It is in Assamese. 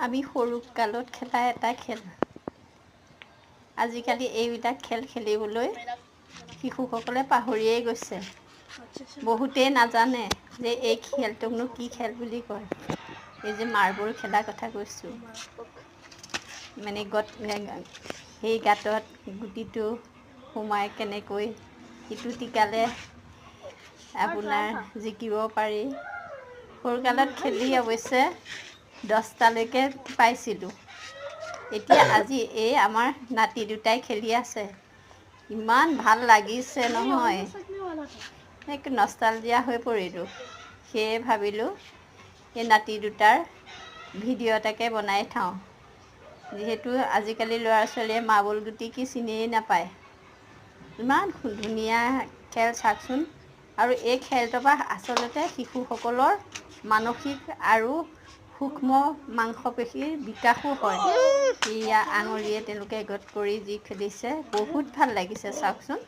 আমি সৰু কালত খেলা এটা খেল আজিকালি এইবিলাক খেল খেলিবলৈ শিশুসকলে পাহৰিয়েই গৈছে বহুতেই নাজানে যে এই খেলটোকনো কি খেল বুলি কয় এই যে মাৰ্বল খেলাৰ কথা কৈছোঁ মানে সেই গাঁতত গুটিটো সোমাই কেনেকৈ সিটো টিকালে আপোনাৰ জিকিব পাৰি সৰুকালত খেলি অৱশ্যে 10টালৈকে পাইছিলোঁ এতিয়া আজি এই আমাৰ নাতি দুটাই খেলি আছে ইমান ভাল লাগিছে নহয় এক নষ্টালজিয়া হৈ পৰিলোঁ সেয়ে ভাবিলোঁ এই নাতি দুটাৰ ভিডিঅ' এটাকে বনাই থওঁ যিহেতু আজিকালি ল'ৰা ছোৱালীয়ে মাৰ্বল গুটি কি চিনিয়েই নাপায় ইমান ধুনীয়া খেল চাওকচোন আৰু এই খেলটোৰ পৰা আচলতে শিশুসকলৰ মানসিক আৰু সূক্ষ্ম মাংসপেশীৰ বিকাশো হয় এয়া আঙুলিয়ে তেওঁলোকে গত কৰি যি খেলিছে বহুত ভাল লাগিছে চাওকচোন